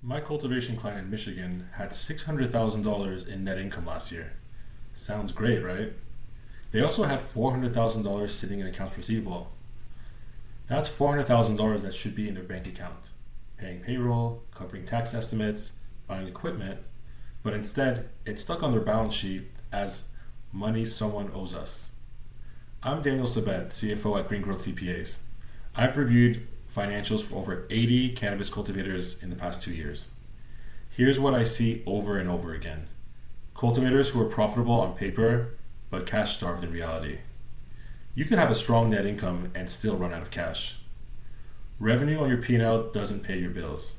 My cultivation client in Michigan had $600,000 in net income last year. Sounds great, right? They also had $400,000 sitting in accounts receivable. That's $400,000 that should be in their bank account, paying payroll, covering tax estimates, buying equipment, but instead it's stuck on their balance sheet as money someone owes us. I'm Daniel Sabet, CFO at Green Growth CPAs. I've reviewed financials for over 80 cannabis cultivators in the past 2 years. Here's what I see over and over again. Cultivators who are profitable on paper, but cash starved in reality. You can have a strong net income and still run out of cash. Revenue on your P&L doesn't pay your bills.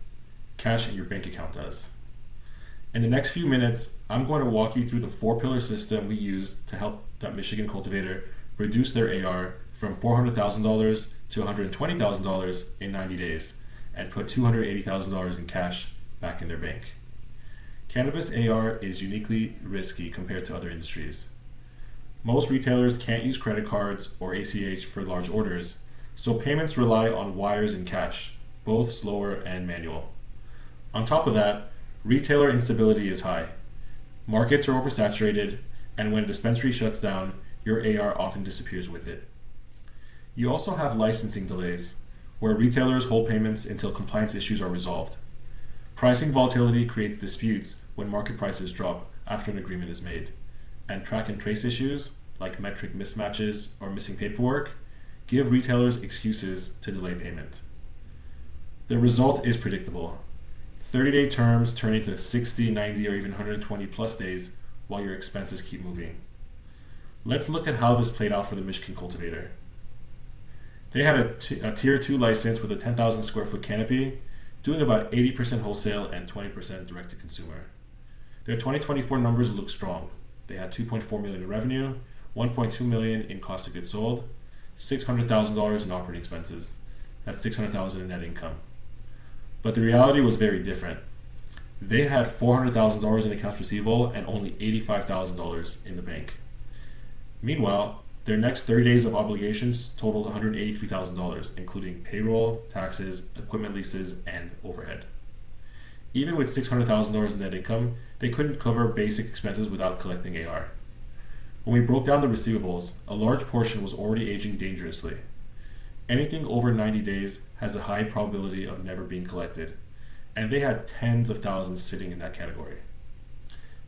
Cash in your bank account does. In the next few minutes, I'm going to walk you through the 4-pillar system we use to help that Michigan cultivator reduce their AR from $400,000 to $120,000 in 90 days and put $280,000 in cash back in their bank. Cannabis AR is uniquely risky compared to other industries. Most retailers can't use credit cards or ACH for large orders, so payments rely on wires and cash, both slower and manual. On top of that, retailer instability is high. Markets are oversaturated, and when a dispensary shuts down, your AR often disappears with it. You also have licensing delays, where retailers hold payments until compliance issues are resolved. Pricing volatility creates disputes when market prices drop after an agreement is made, and track and trace issues, like metric mismatches or missing paperwork, give retailers excuses to delay payment. The result is predictable. 30-day terms turn into 60, 90, or even 120 plus days while your expenses keep moving. Let's look at how this played out for the Michigan cultivator. They had a Tier 2 license with a 10,000 square foot canopy, doing about 80% wholesale and 20% direct to consumer. Their 2024 numbers look strong. They had $2.4 million in revenue, $1.2 million in cost of goods sold, $600,000 in operating expenses. That's $600,000 in net income. But the reality was very different. They had $400,000 in accounts receivable and only $85,000 in the bank. Meanwhile, their next 30 days of obligations totaled $183,000, including payroll, taxes, equipment leases, and overhead. Even with $600,000 in net income, they couldn't cover basic expenses without collecting AR. When we broke down the receivables, a large portion was already aging dangerously. Anything over 90 days has a high probability of never being collected, and they had tens of thousands sitting in that category.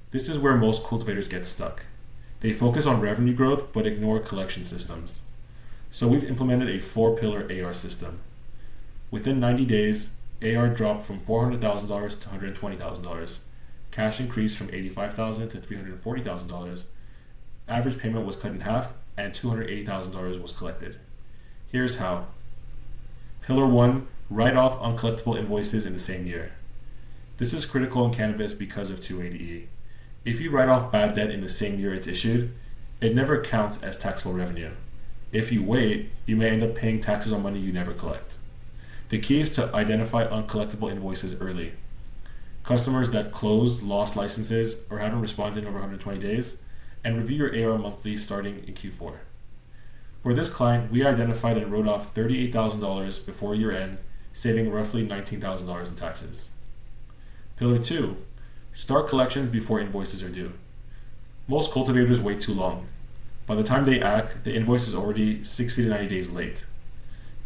This is where most cultivators get stuck. They focus on revenue growth but ignore collection systems. So we've implemented a 4-pillar AR system. Within 90 days, AR dropped from $400,000 to $120,000. Cash increased from $85,000 to $340,000. Average payment was cut in half, and $280,000 was collected. Here's how. Pillar 1, write off uncollectible invoices in the same year. This is critical in cannabis because of 280E. If you write off bad debt in the same year it's issued, it never counts as taxable revenue. If you wait, you may end up paying taxes on money you never collect. The key is to identify uncollectible invoices early. Customers that close, lost licenses, or haven't responded in over 120 days, and review your AR monthly starting in Q4. For this client, we identified and wrote off $38,000 before year end, saving roughly $19,000 in taxes. Pillar 2, start collections before invoices are due. Most cultivators wait too long. By the time they act, the invoice is already 60 to 90 days late.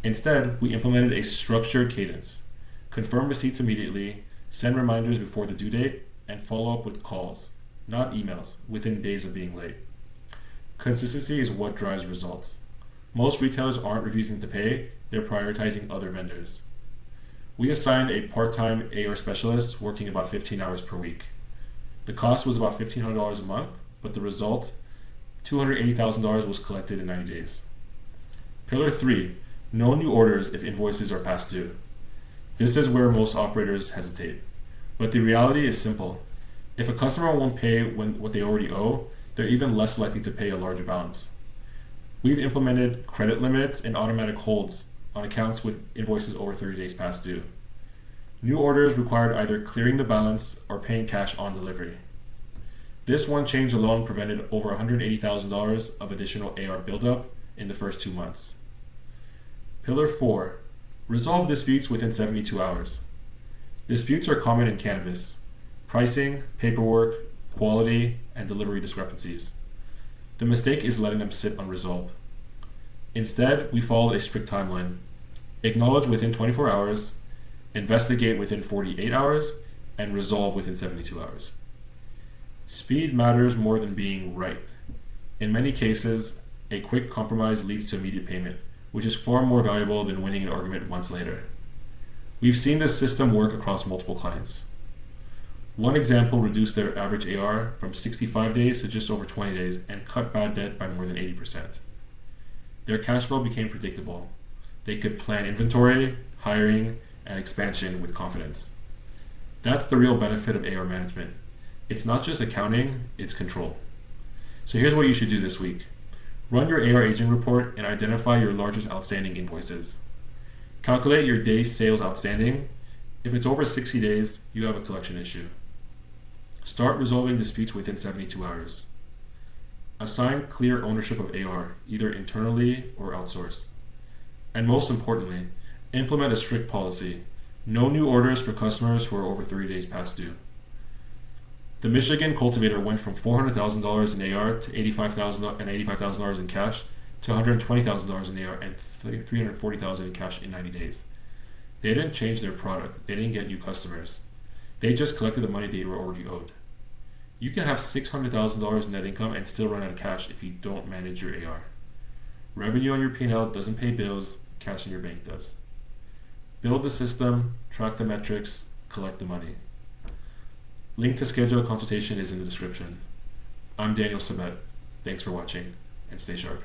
Instead, we implemented a structured cadence. Confirm receipts immediately, send reminders before the due date, and follow up with calls, not emails, within days of being late. Consistency is what drives results. Most retailers aren't refusing to pay, they're prioritizing other vendors. We assigned a part-time AR specialist working about 15 hours per week. The cost was about $1,500 a month, but the result, $280,000 was collected in 90 days. Pillar 3, no new orders if invoices are past due. This is where most operators hesitate, but the reality is simple. If a customer won't pay what they already owe, they're even less likely to pay a larger balance. We've implemented credit limits and automatic holds on accounts with invoices over 30 days past due. New orders required either clearing the balance or paying cash on delivery. This one change alone prevented over $180,000 of additional AR buildup in the first 2 months. Pillar 4, resolve disputes within 72 hours. Disputes are common in cannabis: pricing, paperwork, quality, and delivery discrepancies. The mistake is letting them sit unresolved. Instead, we followed a strict timeline: acknowledge within 24 hours, investigate within 48 hours, and resolve within 72 hours. Speed matters more than being right. In many cases, a quick compromise leads to immediate payment, which is far more valuable than winning an argument months later. We've seen this system work across multiple clients. One example reduced their average AR from 65 days to just over 20 days and cut bad debt by more than 80%. Their cash flow became predictable. They could plan inventory, hiring, and expansion with confidence. That's the real benefit of AR management. It's not just accounting, it's control. So here's what you should do this week. Run your AR aging report and identify your largest outstanding invoices. Calculate your days sales outstanding. If it's over 60 days, you have a collection issue. Start resolving disputes within 72 hours. Assign clear ownership of AR, either internally or outsourced. And most importantly, implement a strict policy. No new orders for customers who are over 30 days past due. The Michigan Cultivator went from $400,000 in AR to $85,000 in cash to $120,000 in AR and $340,000 in cash in 90 days. They didn't change their product. They didn't get new customers. They just collected the money they were already owed. You can have $600,000 in net income and still run out of cash if you don't manage your AR. Revenue on your P&L doesn't pay bills, cash in your bank does. Build the system, track the metrics, collect the money. Link to schedule a consultation is in the description. I'm Daniel Sabet. Thanks for watching, and stay sharp.